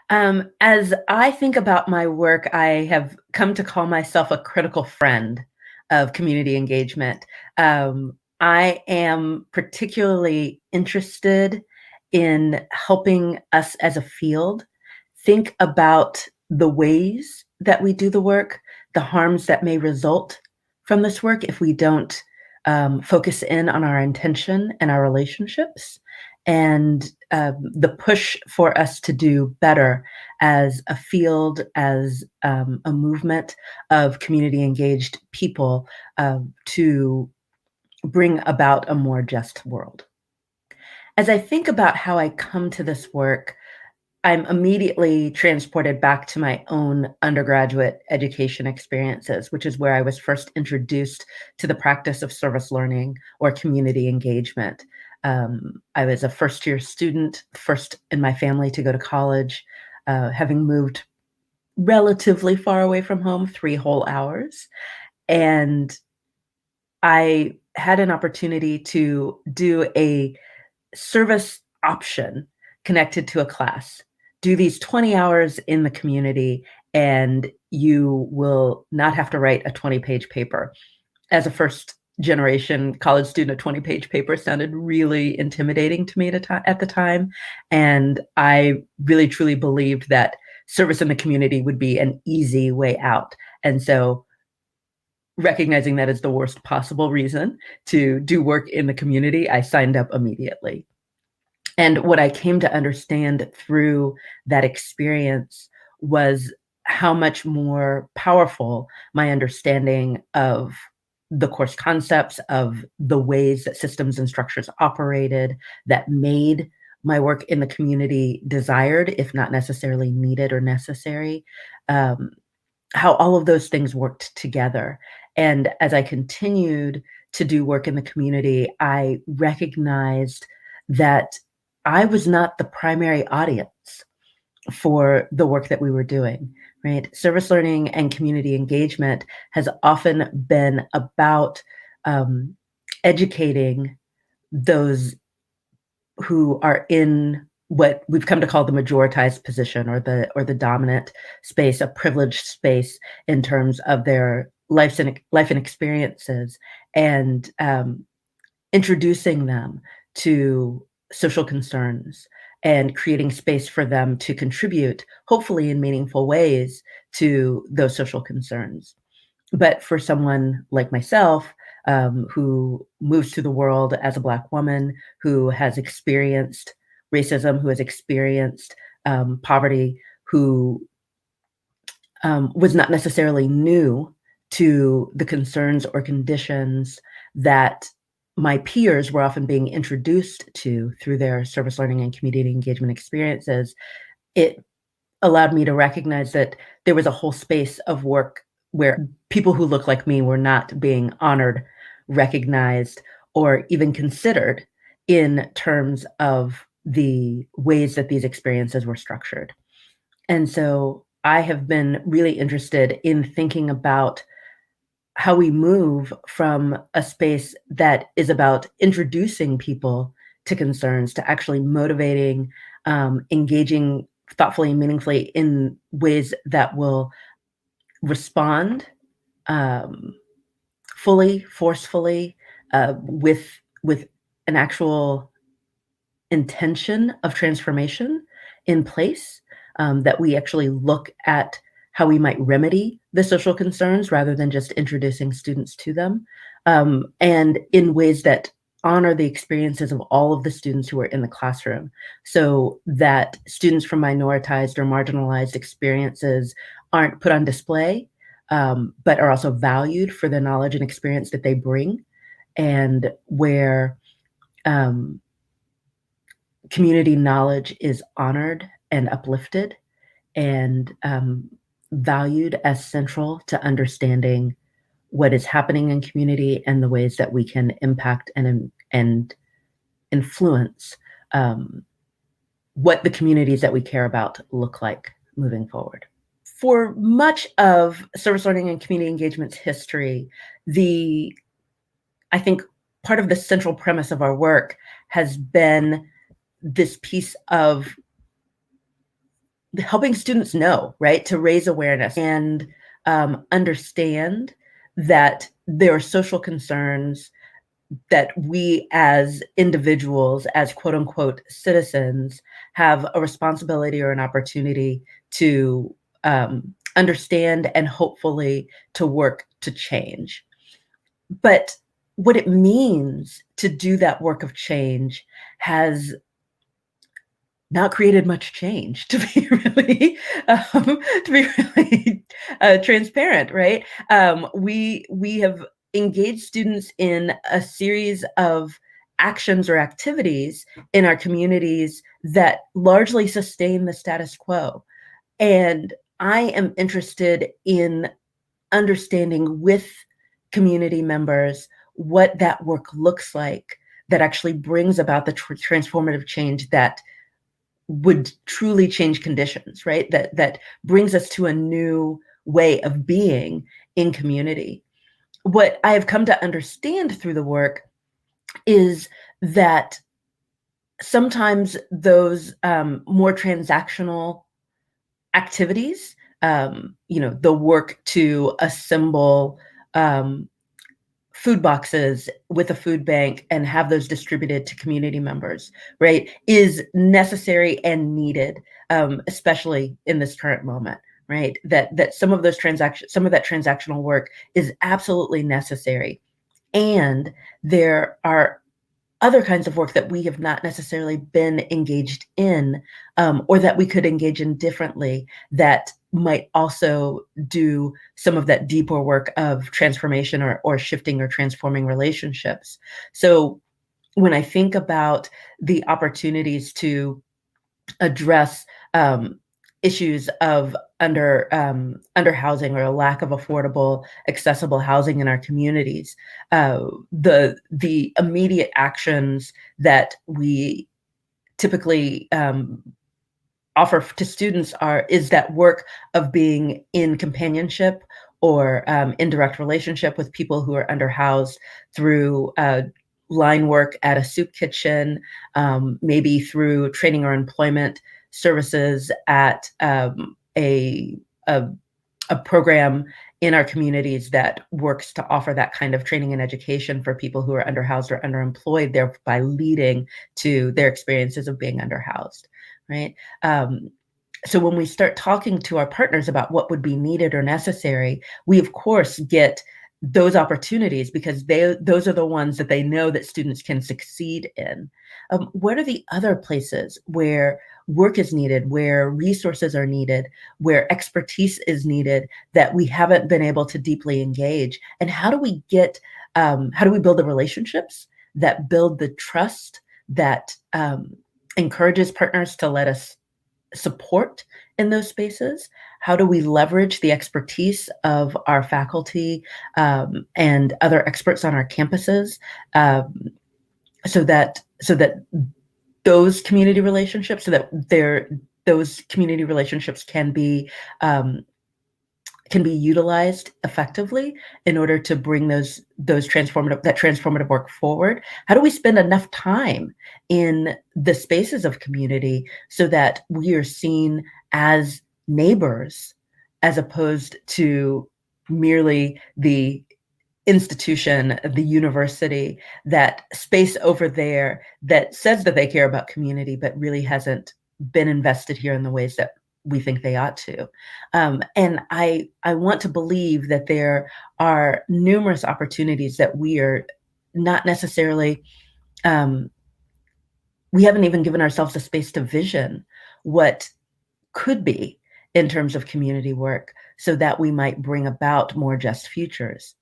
As I think about my work, I have come to call myself a critical friend of community engagement. I am particularly interested in helping us as a field think about the ways that we do the work, the harms that may result from this work if we don't focus in on our intention and our relationships, and the push for us to do better as a field, as a movement of community engaged people to bring about a more just world. As I think about how I come to this work, I'm immediately transported back to my own undergraduate education experiences, which is where I was first introduced to the practice of service learning or community engagement. I was a first year student, first in my family to go to college, having moved relatively far away from home, 3 whole hours. And I had an opportunity to do a service option connected to a class. Do these 20 hours in the community, and you will not have to write a 20-page paper. As a first generation college student, a 20-page paper sounded really intimidating to me at the time. And I really truly believed that service in the community would be an easy way out. And so recognizing that as the worst possible reason to do work in the community, I signed up immediately. And what I came to understand through that experience was how much more powerful my understanding of the course concepts, of the ways that systems and structures operated, that made my work in the community desired, if not necessarily needed or necessary, um, how all of those things worked together. And as I continued to do work in the community, I recognized that I was not the primary audience for the work that we were doing, right? Service learning and community engagement has often been about um, educating those who are in what we've come to call the majoritized position, or the dominant space, a privileged space in terms of their life and experiences, and introducing them to social concerns and creating space for them to contribute, hopefully in meaningful ways, to those social concerns. But for someone like myself, who moves to the world as a Black woman, who has experienced racism, who has experienced poverty, who was not necessarily new to the concerns or conditions that my peers were often being introduced to through their service learning and community engagement experiences, it allowed me to recognize that there was a whole space of work where people who look like me were not being honored, recognized, or even considered in terms of the ways that these experiences were structured. And so I have been really interested in thinking about how we move from a space that is about introducing people to concerns to actually motivating, engaging thoughtfully and meaningfully in ways that will respond um, fully, forcefully, with an actual intention of transformation in place, that we actually look at how we might remedy the social concerns rather than just introducing students to them, and in ways that honor the experiences of all of the students who are in the classroom, so that students from minoritized or marginalized experiences aren't put on display, but are also valued for the knowledge and experience that they bring, and where um, community knowledge is honored and uplifted and valued as central to understanding what is happening in community and the ways that we can impact and influence what the communities that we care about look like moving forward. For much of service learning and community engagement's history, I think part of the central premise of our work has been this piece of helping students know, right, to raise awareness and understand that there are social concerns that we as individuals, as quote unquote citizens, have a responsibility or an opportunity to understand and hopefully to work to change. But what it means to do that work of change has not created much change, to be really transparent, right? We have engaged students in a series of actions or activities in our communities that largely sustain the status quo. And I am interested in understanding with community members what that work looks like that actually brings about the transformative change that would truly change conditions, right? That brings us to a new way of being in community. What I have come to understand through the work is that sometimes those more transactional activities, the work to assemble food boxes with a food bank and have those distributed to community members, right, is necessary and needed, especially in this current moment, right? That some of those transactions, some of that transactional work is absolutely necessary. And there are other kinds of work that we have not necessarily been engaged in, or that we could engage in differently, that might also do some of that deeper work of transformation or shifting or transforming relationships. So when I think about the opportunities to address issues of under housing or a lack of affordable, accessible housing in our communities, the immediate actions that we typically offer to students is that work of being in companionship or indirect relationship with people who are underhoused through line work at a soup kitchen, maybe through training or employment services at a program in our communities that works to offer that kind of training and education for people who are underhoused or underemployed, thereby leading to their experiences of being underhoused, right? So when we start talking to our partners about what would be needed or necessary, we of course get those opportunities because those are the ones that they know that students can succeed in. What are the other places where work is needed, where resources are needed, where expertise is needed that we haven't been able to deeply engage? And how do we build the relationships that build the trust that encourages partners to let us support in those spaces? How do we leverage the expertise of our faculty and other experts on our campuses, so that those community relationships, those community relationships can be utilized effectively in order to bring that transformative work forward? How do we spend enough time in the spaces of community so that we are seen as neighbors as opposed to merely the institution, the university, that space over there that says that they care about community, but really hasn't been invested here in the ways that we think they ought to. And I want to believe that there are numerous opportunities that we are not necessarily, we haven't even given ourselves a space to vision what could be in terms of community work so that we might bring about more just futures.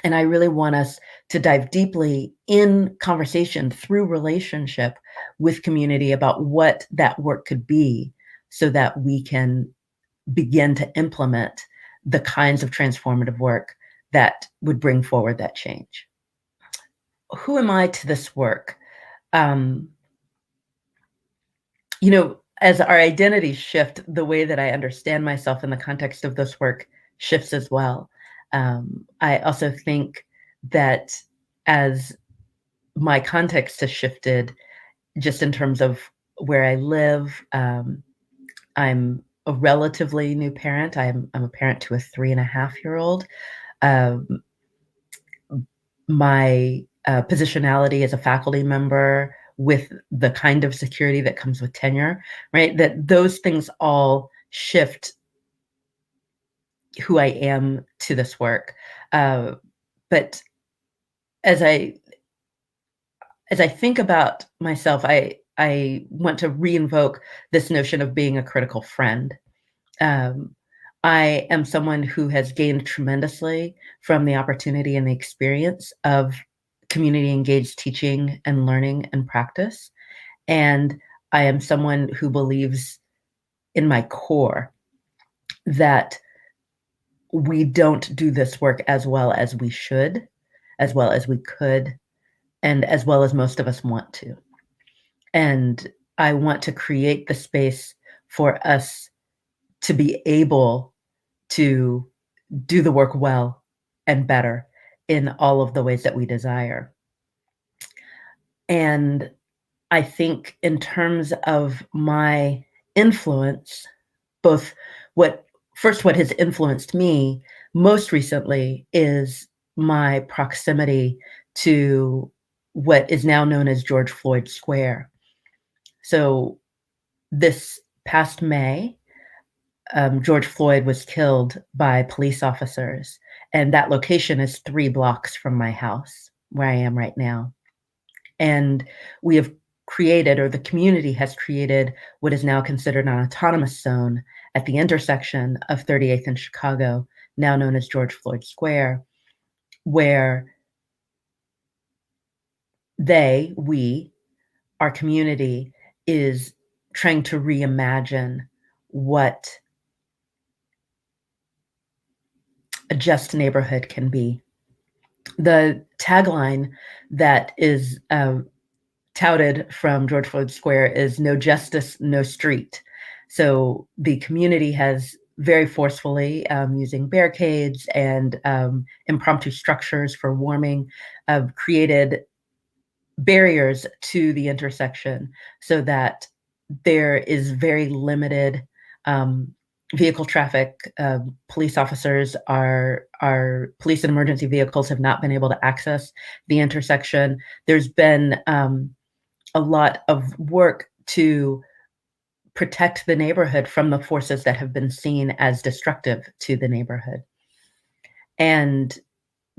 And I really want us to dive deeply in conversation through relationship with community about what that work could be so that we can begin to implement the kinds of transformative work that would bring forward that change. Who am I to this work? Um, as our identities shift, the way that I understand myself in the context of this work shifts as well. I also think that as my context has shifted, just in terms of where I live, I'm a relatively new parent. I'm a parent to a 3.5-year-old. Um, my positionality as a faculty member with the kind of security that comes with tenure, right? That those things all shift who I am to this work. But as I as I think about myself, I want to reinvoke this notion of being a critical friend. Um, I am someone who has gained tremendously from the opportunity and the experience of community engaged teaching and learning and practice. And I am someone who believes in my core that we don't do this work as well as we should, as well as we could, and as well as most of us want to. And I want to create the space for us to be able to do the work well and better in all of the ways that we desire. And I think in terms of my influence, both what what has influenced me most recently is my proximity to what is now known as George Floyd Square. So this past May, George Floyd was killed by police officers, and that location is 3 blocks from my house, where I am right now. And we have created, or the community has created, what is now considered an autonomous zone at the intersection of 38th and Chicago, now known as George Floyd Square, where we, our community, is trying to reimagine what a just neighborhood can be. The tagline that is touted from George Floyd Square is "No justice, no street." So the community has very forcefully, using barricades and impromptu structures for warming, created barriers to the intersection so that there is very limited vehicle traffic. Police officers police and emergency vehicles have not been able to access the intersection. There's been a lot of work to protect the neighborhood from the forces that have been seen as destructive to the neighborhood. And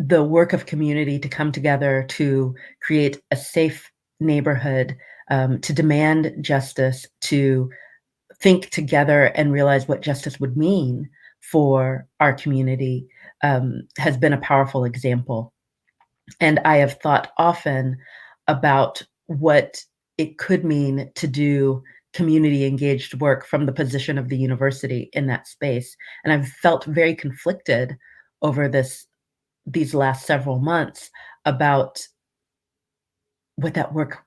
the work of community to come together to create a safe neighborhood, to demand justice, to think together and realize what justice would mean for our community, has been a powerful example. And I have thought often about what it could mean to do community engaged work from the position of the university in that space. And I've felt very conflicted over these last several months about what that work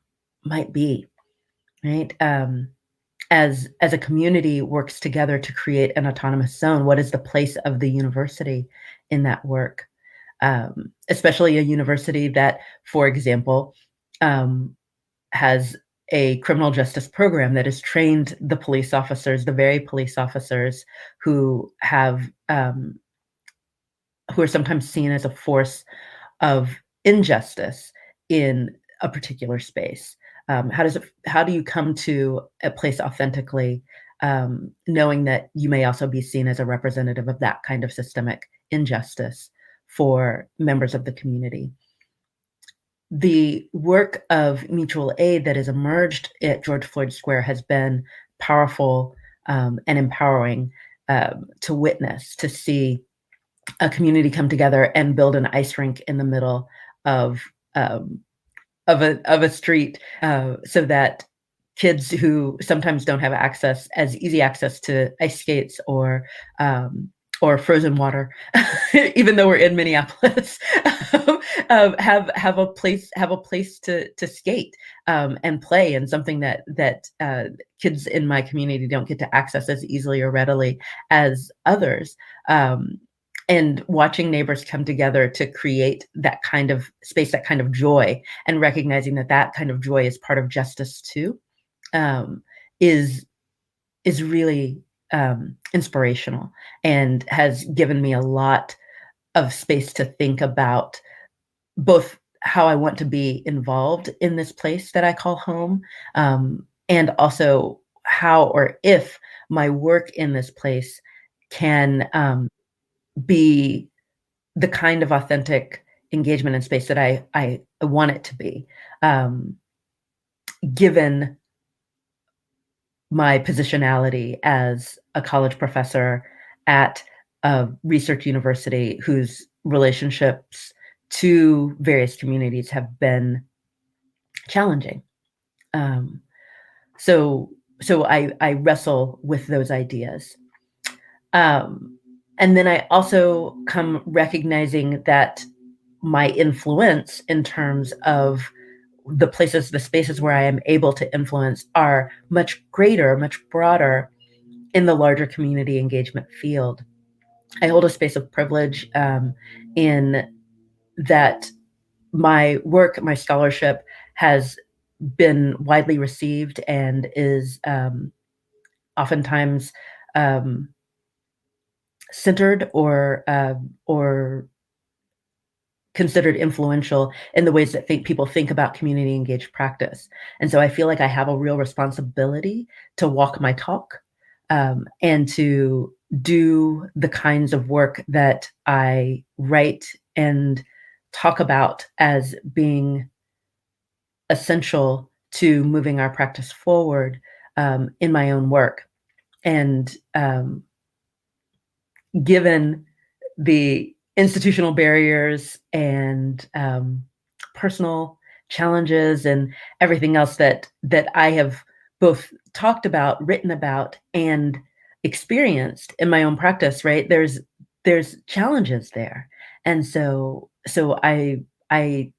might be, right? As a community works together to create an autonomous zone, what is the place of the university in that work? Especially a university that, for example, has a criminal justice program that has trained the police officers, the very police officers who are sometimes seen as a force of injustice in a particular space. How do you come to a place authentically, knowing that you may also be seen as a representative of that kind of systemic injustice for members of the community? The work of mutual aid that has emerged at George Floyd Square has been powerful, and empowering, to witness, to see a community come together and build an ice rink in the middle of um, of a street, so that kids who sometimes don't have easy access to ice skates or frozen water, even though we're in Minneapolis, have a place to skate, and play, and something that kids in my community don't get to access as easily or readily as others. And watching neighbors come together to create that kind of space, that kind of joy, and recognizing that that kind of joy is part of justice too, um, is really inspirational and has given me a lot of space to think about both how I want to be involved in this place that I call home, and also how or if my work in this place can be the kind of authentic engagement in space that I want it to be, um, given my positionality as a college professor at a research university whose relationships to various communities have been challenging. Um, so I wrestle with those ideas. And then I also come recognizing that my influence in terms of the spaces where I am able to influence are much greater, much broader in the larger community engagement field. I hold a space of privilege in that my work, my scholarship has been widely received and is oftentimes um, centered or considered influential in the ways that people think about community engaged practice. And so I feel like I have a real responsibility to walk my talk and to do the kinds of work that I write and talk about as being essential to moving our practice forward in my own work. And given the institutional barriers and personal challenges and everything else that I have both talked about, written about, and experienced in my own practice, right? There's challenges there. And so I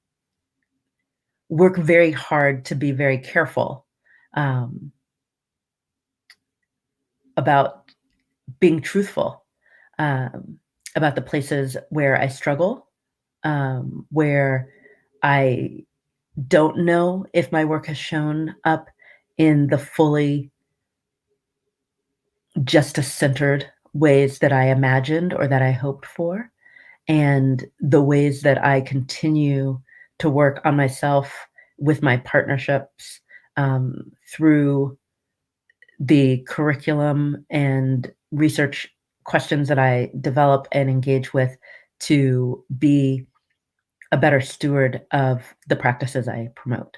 work very hard to be very careful um, about being truthful um, about the places where I struggle, where I don't know if my work has shown up in the fully justice centered ways that I imagined or that I hoped for, and the ways that I continue to work on myself with my partnerships through the curriculum and research questions that I develop and engage with to be a better steward of the practices I promote.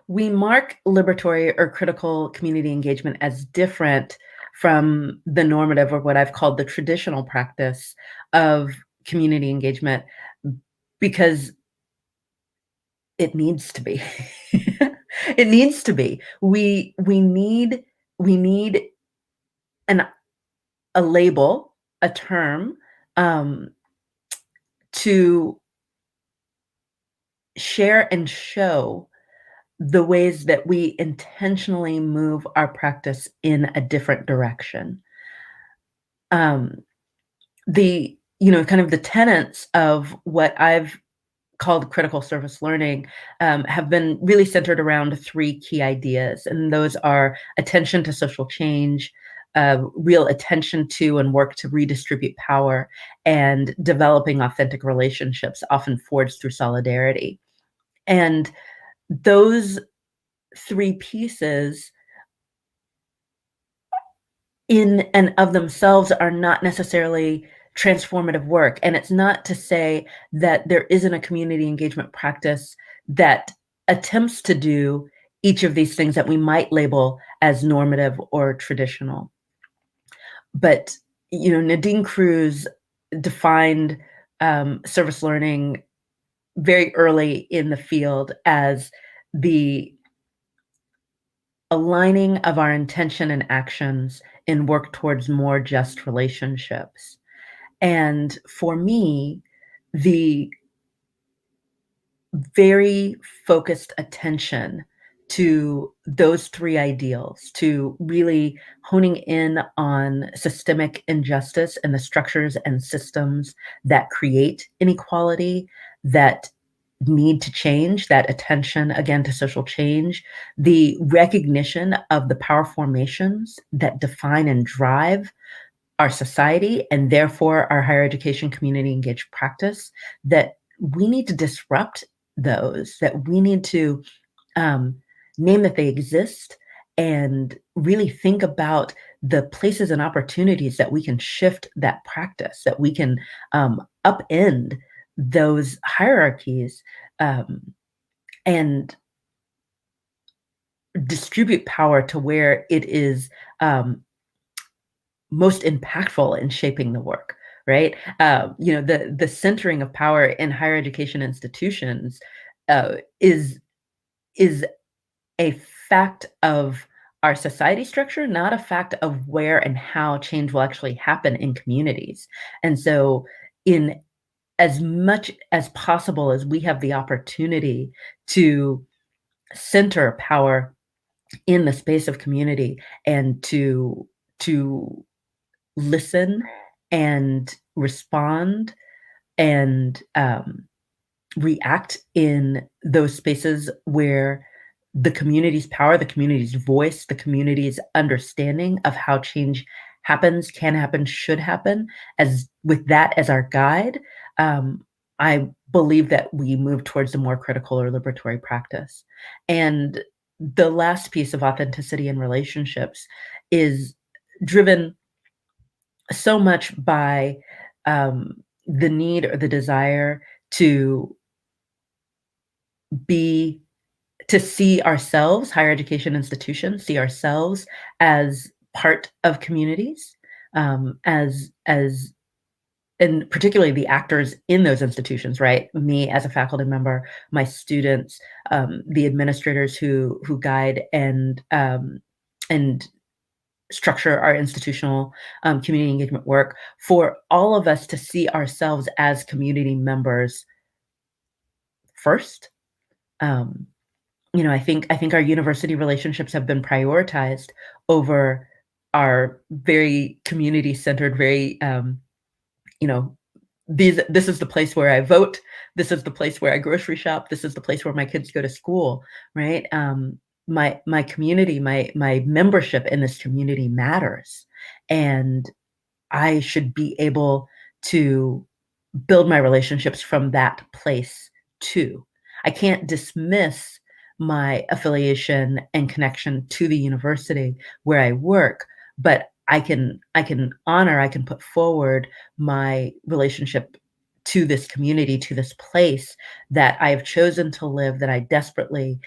We mark liberatory or critical community engagement as different from the normative or what I've called the traditional practice of community engagement because it needs to be. It needs to be. We need an a label, a term, um, to share and show the ways that we intentionally move our practice in a different direction. Um, kind of the tenets of what I've called critical service learning have been really centered around three key ideas, and those are attention to social change, real attention to and work to redistribute power, and developing authentic relationships, often forged through solidarity. And those three pieces in and of themselves are not necessarily transformative work. And it's not to say that there isn't a community engagement practice that attempts to do each of these things that we might label as normative or traditional. But, Nadine Cruz defined service learning very early in the field as the aligning of our intention and actions in work towards more just relationships. And for me, the very focused attention to those three ideals, to really honing in on systemic injustice and the structures and systems that create inequality, that need to change, that attention again to social change, the recognition of the power formations that define and drive our society and therefore our higher education community engaged practice, that we need to disrupt those, that we need to um, name that they exist and really think about the places and opportunities that we can shift that practice, that we can upend those hierarchies um, and distribute power to where it is um, most impactful in shaping the work, right? The centering of power in higher education institutions uh, is is a fact of our society structure, not a fact of where and how change will actually happen in communities. And so, in as much as possible as we have the opportunity to center power in the space of community and to listen and respond and react in those spaces where the community's power, the community's voice, the community's understanding of how change happens, can happen, should happen, as with that as our guide, I believe that we move towards a more critical or liberatory practice. And the last piece of authenticity in relationships is driven so much by the need or the desire to be to see ourselves, higher education institutions, see ourselves as part of communities, as and particularly the actors in those institutions, right? Me as a faculty member, my students, the administrators who guide and structure our institutional community engagement work, for all of us to see ourselves as community members first. Um, I think our university relationships have been prioritized over our very community-centered, very, you know, this is the place where I vote, this is the place where I grocery shop, this is the place where my kids go to school, right? My community, my membership in this community matters, and I should be able to build my relationships from that place too. I can't dismiss my affiliation and connection to the university where I work, but I can honor, I can put forward my relationship to this community, to this place that I have chosen to live, that I desperately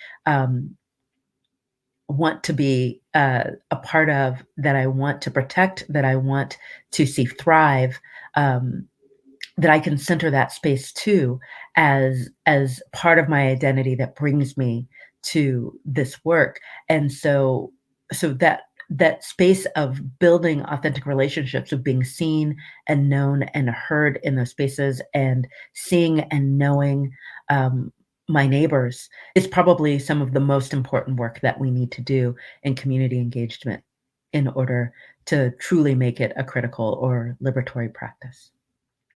want to be a part of, that I want to protect, that I want to see thrive, um, that I can center that space too as part of my identity that brings me to this work. And so that space of building authentic relationships, of being seen and known and heard in those spaces, and seeing and knowing um, my neighbors is probably some of the most important work that we need to do in community engagement in order to truly make it a critical or liberatory practice.